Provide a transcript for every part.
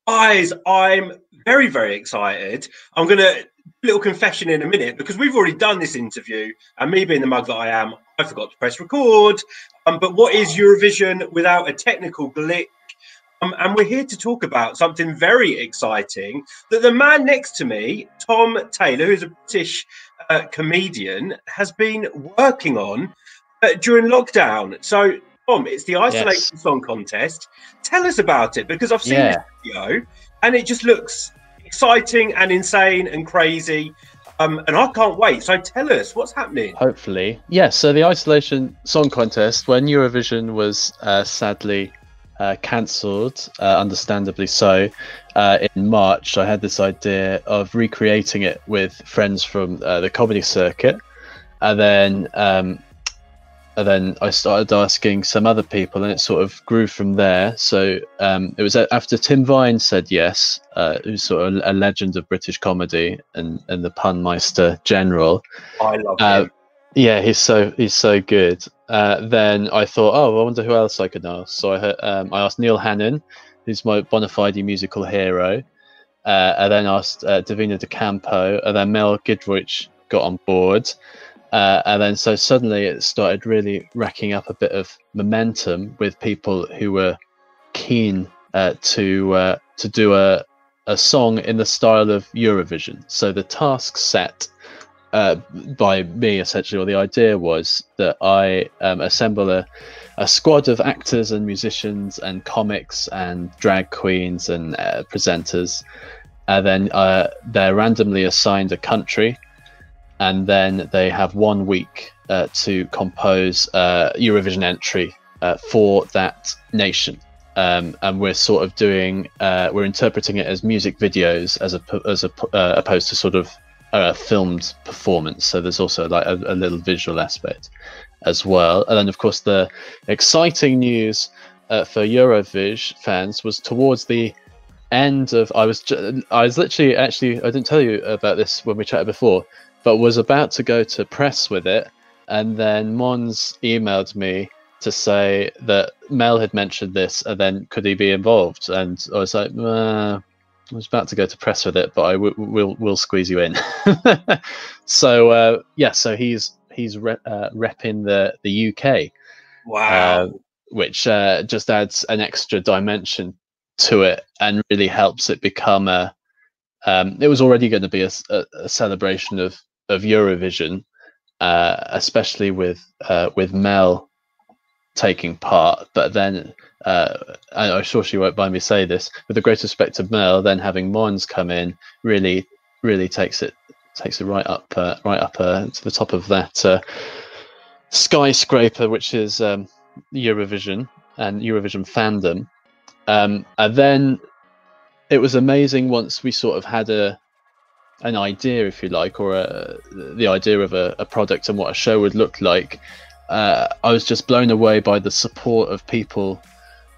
Guys, I'm very, very excited. I'm going to little confession in a minute because we've already done this interview, and me being the mug that I am, I forgot to press record. But what is Eurovision without a technical glitch? And we're here to talk about something very exciting that the man next to me, Tom Taylor, who's a British comedian, has been working on during lockdown. So, Tom, it's the Isolation Song Contest. Tell us about it, because I've seen this video and it just looks exciting and insane and crazy. And I can't wait. So tell us what's happening. Hopefully. So the Isolation Song Contest, when Eurovision was sadly cancelled, understandably so, in March, I had this idea of recreating it with friends from the comedy circuit. And then I started asking some other people, and it sort of grew from there. So it was after Tim Vine said yes, who's sort of a legend of British comedy and the pun meister general. I love him. Yeah, he's so good. Then I thought, I wonder who else I could ask. So I asked Neil Hannon, who's my bona fide musical hero. I then asked Davina De Campo, and then Mel Geidroyc got on board. And then so suddenly it started really racking up a bit of momentum with people who were keen to do a song in the style of Eurovision. So the task set by me, essentially, or the idea was that I assemble a squad of actors and musicians and comics and drag queens and presenters, and then they're randomly assigned a country. And then they have 1 week to compose a Eurovision entry for that nation. And we're sort of doing, we're interpreting it as music videos as opposed to sort of a filmed performance. So there's also like a little visual aspect as well. And then, of course, the exciting news for Eurovision fans was towards the end of, I was literally, actually, I didn't tell you about this when we chatted before, but was about to go to press with it, and then Måns emailed me to say that Mel had mentioned this, and then could he be involved? And I was like, I was about to go to press with it, but we'll squeeze you in. So so he's repping the UK. Wow. Which just adds an extra dimension to it and really helps it become a. It was already going to be a celebration of Eurovision, especially with Mel taking part. But then, I'm sure she won't mind me say this, with the great respect to Mel, then having Måns come in really takes it right up to the top of that skyscraper, which is Eurovision and Eurovision fandom. And then it was amazing once we sort of had an idea, if you like, or the idea of a product and what a show would look like. I was just blown away by the support of people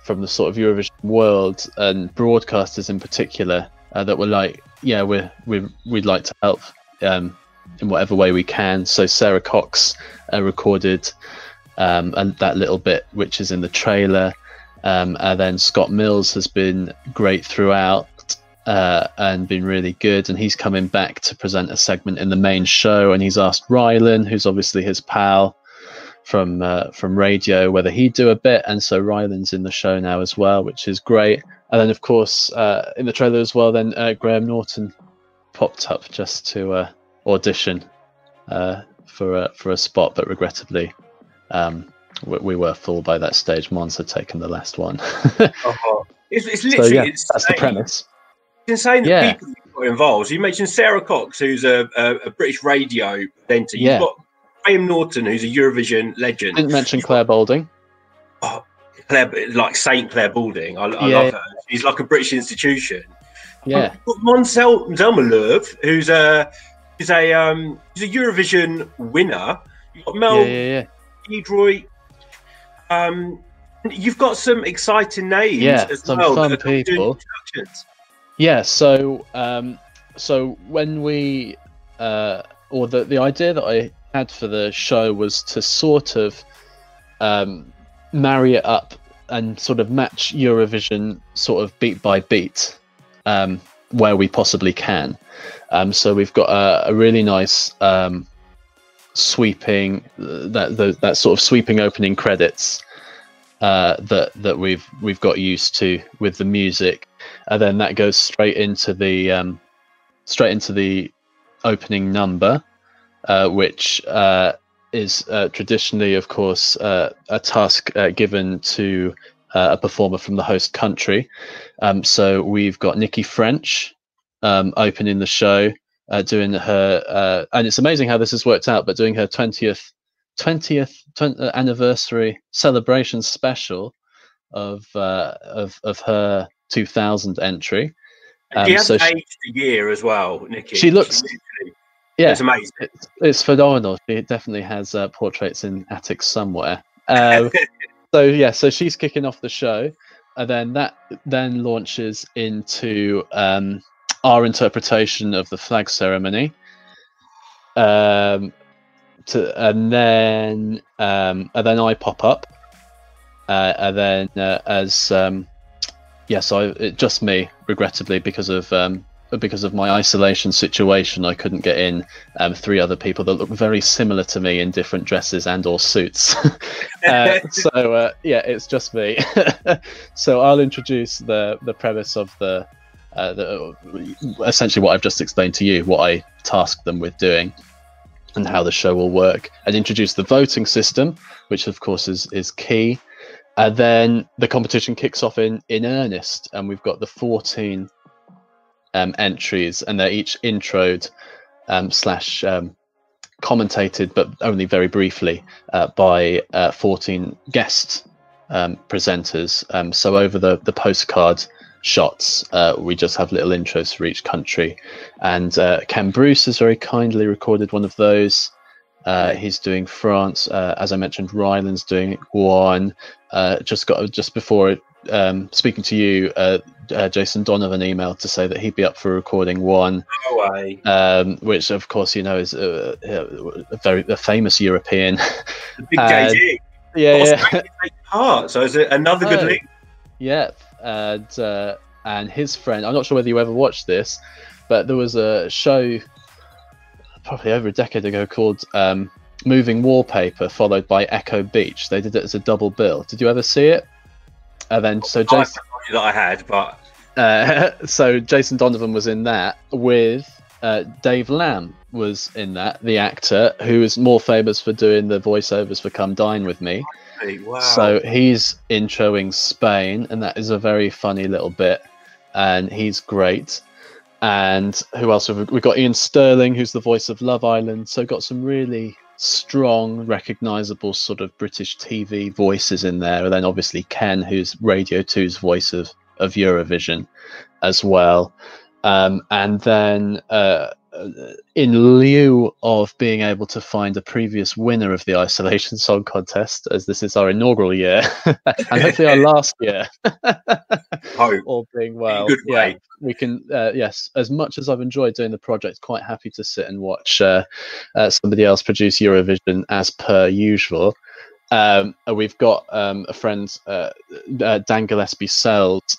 from the sort of Eurovision world and broadcasters in particular that were like, we'd like to help in whatever way we can. So Sarah Cox recorded and that little bit which is in the trailer, and then Scott Mills has been great throughout. And been really good, and he's coming back to present a segment in the main show, and he's asked Rylan, who's obviously his pal from radio, whether he'd do a bit, and so Rylan's in the show now as well, which is great. And then of course in the trailer as well, then Graham Norton popped up just to audition for a spot, but regrettably we were full by that stage. Måns had taken the last one. It's literally that's the premise. It's insane that people got involved. You mentioned Sarah Cox, who's a British radio presenter. You've got Graham Norton, who's a Eurovision legend. Didn't mention Claire Balding. Oh, Claire, like Saint Claire Balding. I love her. She's like a British institution. Yeah. You've got Måns Zelmerlöw, who's a Eurovision winner. You've got Mel Geidroyc. You've got some exciting names as some well. Fun people. Yeah, so when we or the idea that I had for the show was to sort of marry it up and sort of match Eurovision sort of beat by beat where we possibly can. So we've got a really nice sweeping that sort of sweeping opening credits that we've got used to with the music, and then that goes straight into the opening number, which is traditionally, of course, a task given to a performer from the host country. So we've got Nikki French opening the show, doing her, and it's amazing how this has worked out, but doing her 20th anniversary celebration special of her 2000 entry. She hasn't aged a year as well, Nikki. She looks, yeah, it's amazing. It's phenomenal. She definitely has portraits in attics somewhere. So she's kicking off the show, and then that launches into our interpretation of the flag ceremony. And then I pop up, and then just me, regrettably, because of my isolation situation, I couldn't get in 3 other people that look very similar to me in different dresses and or suits. It's just me. So I'll introduce the premise of the essentially what I've just explained to you, what I tasked them with doing, and how the show will work, and introduce the voting system, which of course is key. And then the competition kicks off in earnest, and we've got the 14 entries, and they're each introed slash commentated, but only very briefly, by 14 guest presenters. So over the postcard shots, we just have little intros for each country, and Ken Bruce has very kindly recorded one of those. He's doing France, as I mentioned. Ryland's doing one. Just before speaking to you, Jason Donovan emailed to say that he'd be up for recording one. No way. Which of course is a famous European. The big JG. Yeah. Part. So is it another good link? Yeah, and his friend. I'm not sure whether you ever watched this, but there was a show probably over a decade ago called Moving Wallpaper, followed by Echo Beach. They did it as a double bill. Did you ever see it? And then Jason, that I had, but so Jason Donovan was in that with Dave Lamb was in that, the actor who is more famous for doing the voiceovers for Come Dine With Me. Wow. So he's introing Spain, and that is a very funny little bit, and he's great. And who else have we got? Ian Sterling, who's the voice of Love Island. So got some really strong, recognizable sort of British TV voices in there. And then obviously Ken, who's Radio 2's voice of Eurovision as well. And then in lieu of being able to find a previous winner of the Isolation Song Contest, as this is our inaugural year, and hopefully our last year, all being well, we can, yes, as much as I've enjoyed doing the project, quite happy to sit and watch somebody else produce Eurovision as per usual. We've got a friend, Dan Gillespie-Sells,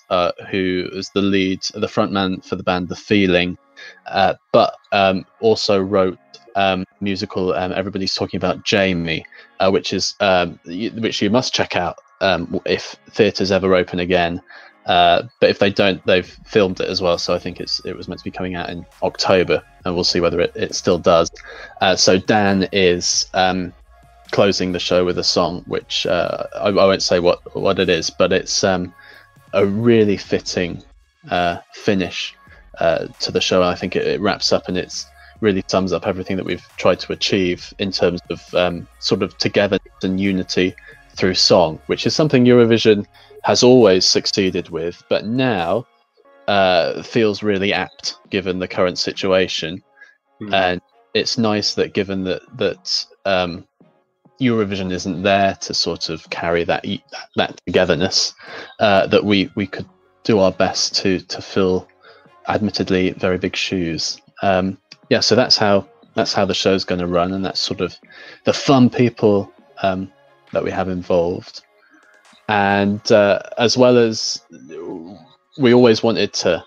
who is the frontman for the band The Feeling, but also wrote musical Everybody's Talking About Jamie, which you must check out if theatres ever open again. But if they don't, they've filmed it as well, so I think it was meant to be coming out in October, and we'll see whether it still does. So Dan is closing the show with a song, which I won't say what it is, but it's a really fitting finish to the show. I think it wraps up, and it's really sums up everything that we've tried to achieve in terms of sort of togetherness and unity through song, which is something Eurovision has always succeeded with, but now feels really apt given the current situation. And it's nice that given that Eurovision isn't there to sort of carry that togetherness, that we could do our best to fill admittedly very big shoes. So that's how the show's going to run, and that's sort of the fun people that we have involved. And as well as we always wanted to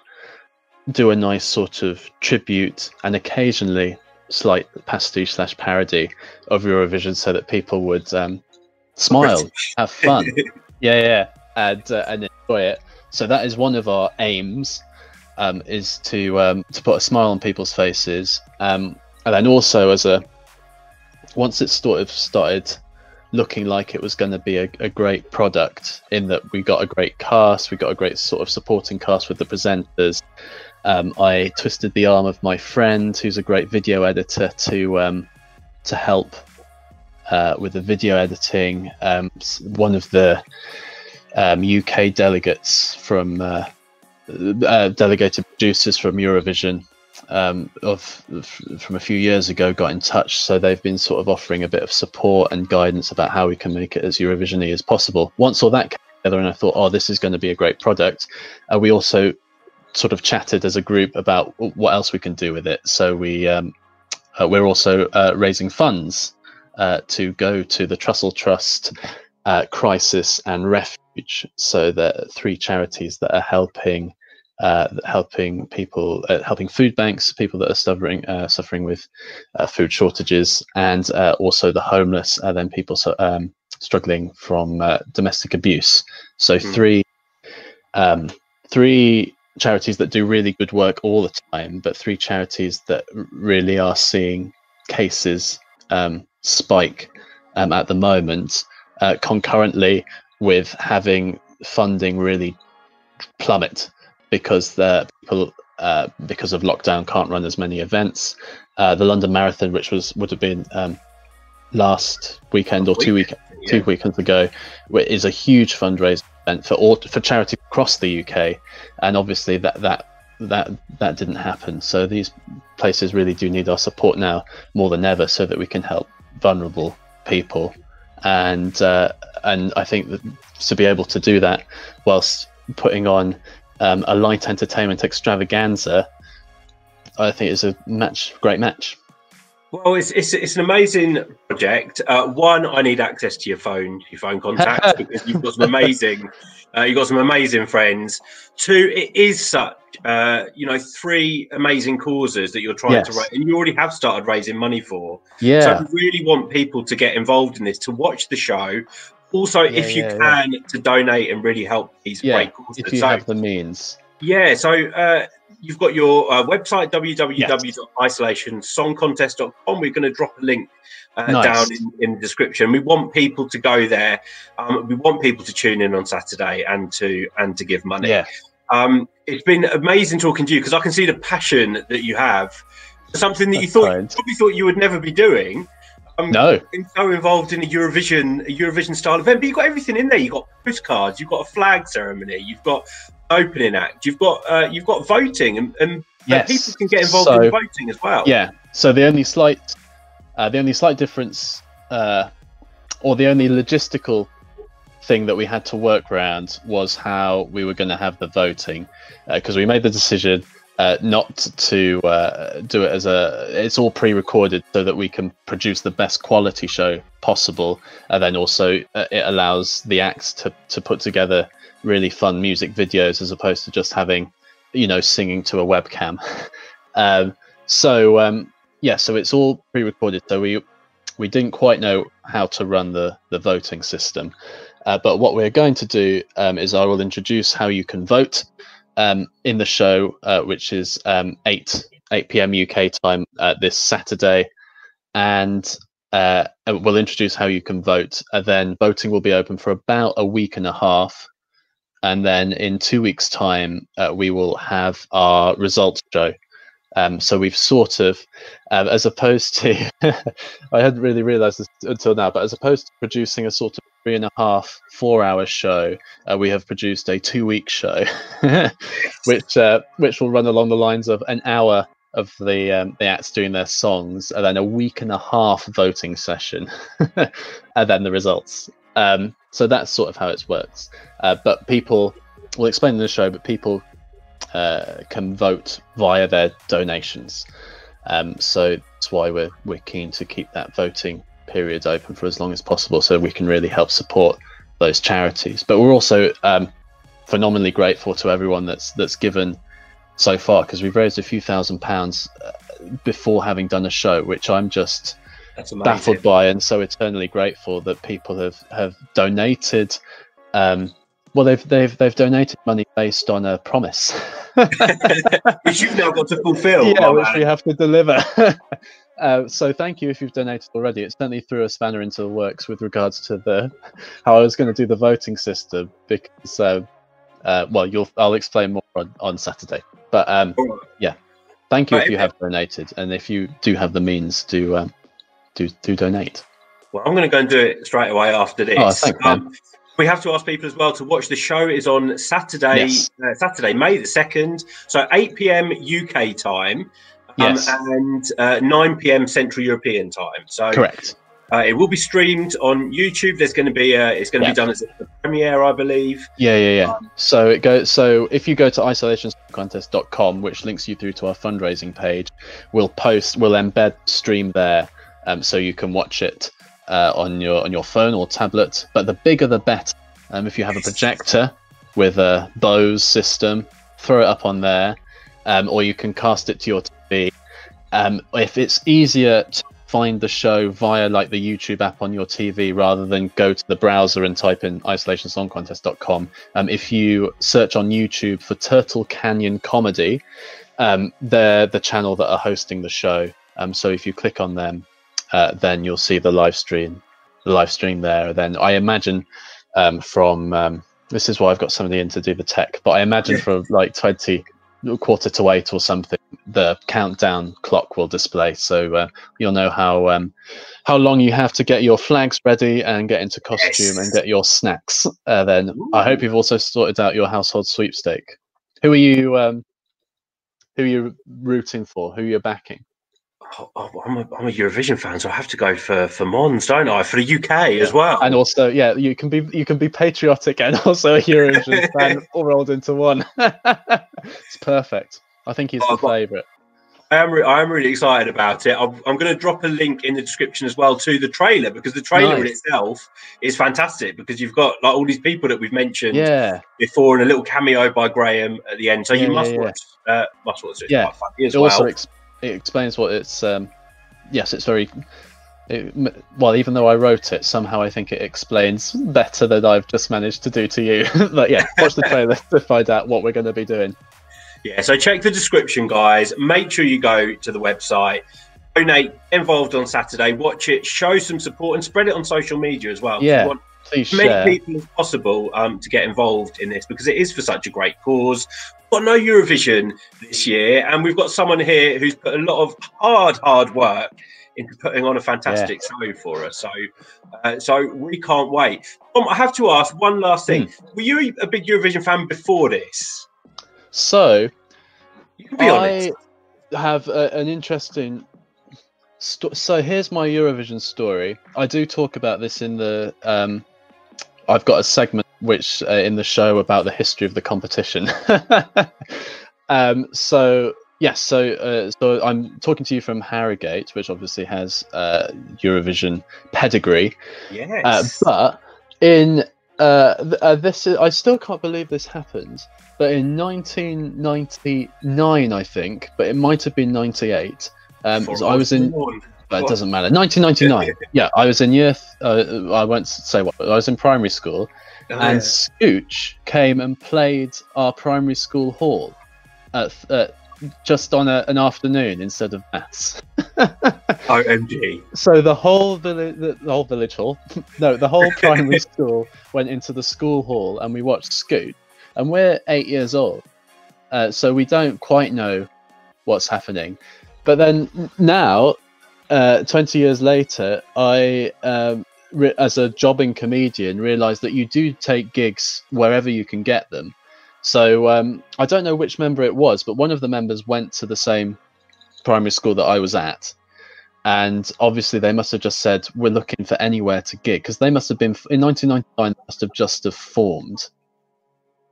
do a nice sort of tribute and occasionally slight pastiche/parody of Eurovision, so that people would smile, have fun, and enjoy it. So that is one of our aims, is to put a smile on people's faces, and then also once it sort of started looking like it was going to be a great product, in that we got a great cast, we got a great sort of supporting cast with the presenters. I twisted the arm of my friend, who's a great video editor, to help with the video editing. One of the UK delegates from delegated producers from Eurovision from a few years ago got in touch, so they've been sort of offering a bit of support and guidance about how we can make it as Eurovision-y as possible. Once all that came together, and I thought, oh, this is going to be a great product, we also sort of chatted as a group about what else we can do with it. So we're also raising funds to go to the Trussell Trust, Crisis and Refuge. So there are 3 charities that are helping people, helping food banks, people that are suffering with food shortages, and also the homeless, and then people struggling from domestic abuse. So three charities that do really good work all the time, but 3 charities that really are seeing cases spike at the moment, concurrently with having funding really plummet, because the people, because of lockdown, can't run as many events. The London Marathon, which would have been last weekend or 2 weekends ago, is a huge fundraising event for charities across the UK, and obviously that didn't happen. So these places really do need our support now more than ever, so that we can help vulnerable people, and I think that to be able to do that whilst putting on a light entertainment extravaganza, I think is a great match. Well, it's an amazing project. One, I need access to your phone contacts, because you've got some amazing friends. 2, it is such 3 amazing causes that you're trying to raise, and you already have started raising money for. Yeah. So I really want people to get involved in this, to watch the show. Also, if you can, to donate and really help these great causes. If you have the means. Yeah, so you've got your website, www.isolationsongcontest.com. We're going to drop a link down in the description. We want people to go there. We want people to tune in on Saturday and to give money. Yeah. It's been amazing talking to you, because I can see the passion that you have for something that you probably thought you would never be doing. No, been so involved in a Eurovision style event, but you've got everything in there. You've got postcards, you've got a flag ceremony, you've got opening act, you've got voting, and people can get involved in voting as well. Yeah. So the only slight difference, or the only logistical thing that we had to work around, was how we were going to have the voting, because we made the decision not to do it it's all pre-recorded, so that we can produce the best quality show possible, and then also it allows the acts to put together really fun music videos, as opposed to just having singing to a webcam. So it's all pre-recorded, so we didn't quite know how to run the voting system, but what we're going to do is I will introduce how you can vote in the show, which is 8 p.m. UK time this Saturday, and we'll introduce how you can vote. Then voting will be open for about a week and a half, and then in 2 weeks' time we will have our results show. So we've sort of, as opposed to, I hadn't really realised this until now, but as opposed to producing a sort of 3.5-4 hour show, we have produced a 2-week show, which will run along the lines of an hour of the acts doing their songs, and then a week and a half voting session, and then the results. So that's sort of how it works. But people, we'll explain in the show, but people can vote via their donations. So that's why we're keen to keep that voting period open for as long as possible, so we can really help support those charities. But we're also phenomenally grateful to everyone that's given so far, because we've raised a few £1,000s before having done a show, which I'm just baffled by, and so eternally grateful that people have donated. Well, they've donated money based on a promise, which you've now got to fulfil. Yeah, which we have to deliver. So thank you if you've donated already. It certainly threw a spanner into the works with regards to how I was going to do the voting system, because well, I'll explain more on Saturday. But yeah, thank you if you have donated, and if you do have the means to donate. Well, I'm going to go and do it straight away after this. Oh, thanks, man. We have to ask people as well to watch the show. Is on Saturday, Saturday, May the 2nd, so 8 p.m. UK time, and 9 p.m. Central European time. So correct. It will be streamed on YouTube. There's going to be it's going to be done as a premiere, I believe. Yeah. So if you go to isolationsongcontest.com, which links you through to our fundraising page, we'll embed stream there, so you can watch it on your phone or tablet. But the bigger the better. If you have a projector with a Bose system, throw it up on there, or you can cast it to your TV. If it's easier to find the show via like the YouTube app on your TV rather than go to the browser and type in isolationsongcontest.com, if you search on YouTube for Turtle Canyon Comedy, they're the channel that are hosting the show. So if you click on them, then you'll see the live stream there. Then I imagine this is why I've got somebody in to do the tech, but I imagine for like 7:45 or something, the countdown clock will display, so you'll know how long you have to get your flags ready and get into costume and get your snacks. Then I hope you've also sorted out your household sweepstake. Who are you rooting for? Who are you backing? I'm a Eurovision fan, so I have to go for Måns, don't I? For the UK as well. And also, you can be patriotic and also a Eurovision fan all rolled into one. It's perfect. I think he's the favourite. I am really excited about it. I'm going to drop a link in the description as well to the trailer, because the trailer in itself is fantastic, because you've got like all these people that we've mentioned before and a little cameo by Graham at the end. So you must watch it. It's quite funny as well. Also it explains what it's. Yes, it's very. Well, even though I wrote it, somehow I think it explains better than I've just managed to do to you. But yeah, watch the trailer to find out what we're going to be doing. Yeah, so check the description, guys. Make sure you go to the website, donate, involved on Saturday, watch it, show some support, and spread it on social media as well. Yeah, please share. As many people as possible to get involved in this, because it is for such a great cause. We've got no Eurovision this year, and we've got someone here who's put a lot of hard work into putting on a fantastic show for us. So we can't wait. I have to ask one last thing. Were you a big Eurovision fan before this? So, you can be honest. I have an interesting. So here's my Eurovision story. I do talk about this in the. I've got a segment which in the show about the history of the competition. So I'm talking to you from Harrogate, which obviously has Eurovision pedigree. Yes. But in I still can't believe this happened. But in 1999, I think, but it might have been 98. So I was in. But it doesn't matter. 1999. Yeah, I was in I won't say what, but I was in primary school, and Scooch came and played our primary school hall just on an afternoon instead of maths. OMG. So the whole village hall, no, the whole primary school went into the school hall, and we watched Scooch. And we're 8 years old, so we don't quite know what's happening. But then now, 20 years later, I, as a jobbing comedian, realised that you do take gigs wherever you can get them. So I don't know which member it was, but one of the members went to the same primary school that I was at. And obviously they must have just said, we're looking for anywhere to gig, because they must have been, in 1999, must have just have formed,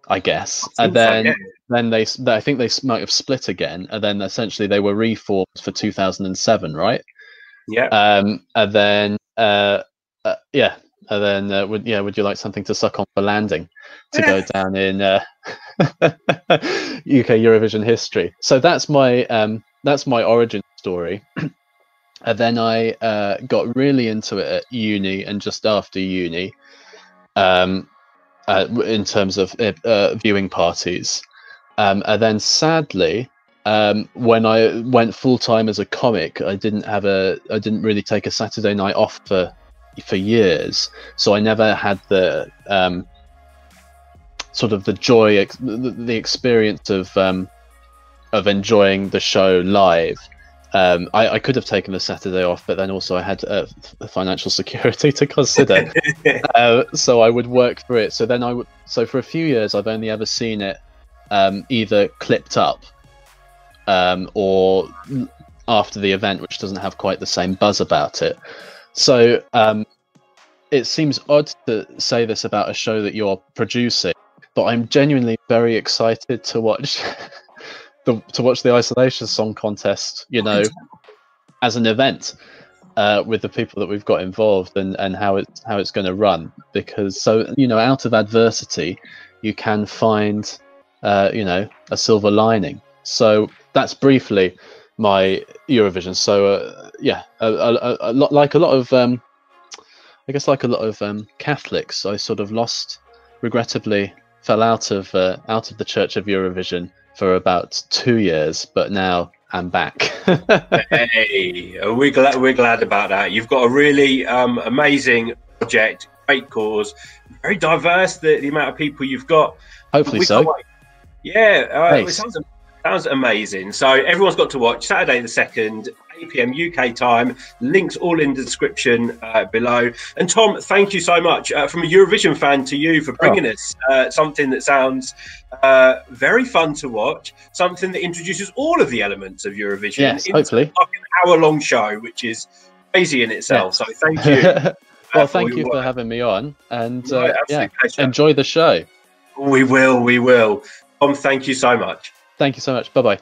I guess. And then I think they might have split again, and then essentially they were reformed for 2007, right? Yeah. And then And then would you like something to suck on for landing to go down in UK Eurovision history? So that's my origin story. And then I got really into it at uni and just after uni, in terms of viewing parties. And then sadly, when I went full time as a comic, I didn't really take a Saturday night off for years, so I never had the sort of the joy, the experience of enjoying the show live. I could have taken the Saturday off, but then also I had financial security to consider, so I would work through it. So for a few years, I've only ever seen it either clipped up or after the event, which doesn't have quite the same buzz about it. So it seems odd to say this about a show that you're producing, but I'm genuinely very excited to watch the Isolation Song Contest, as an event with the people that we've got involved and how it's going to run, because out of adversity you can find a silver lining. So that's briefly my Eurovision. So a lot like a lot of Catholics, I sort of regrettably fell out of the Church of Eurovision for about 2 years, but now I'm back. Hey, we're glad about that. You've got a really amazing project, great cause, very diverse. The amount of people you've got. Hopefully so. Yeah, it sounds amazing. So everyone's got to watch Saturday the 2nd, 8 p.m. UK time. Links all in the description below. And Tom, thank you so much from a Eurovision fan to you for bringing us something that sounds very fun to watch, something that introduces all of the elements of Eurovision into hopefully like an hour-long show, which is crazy in itself. So thank you. Well, thank you for having me on, and pleasure. Enjoy the show. We will. Tom, thank you so much. Thank you so much. Bye-bye.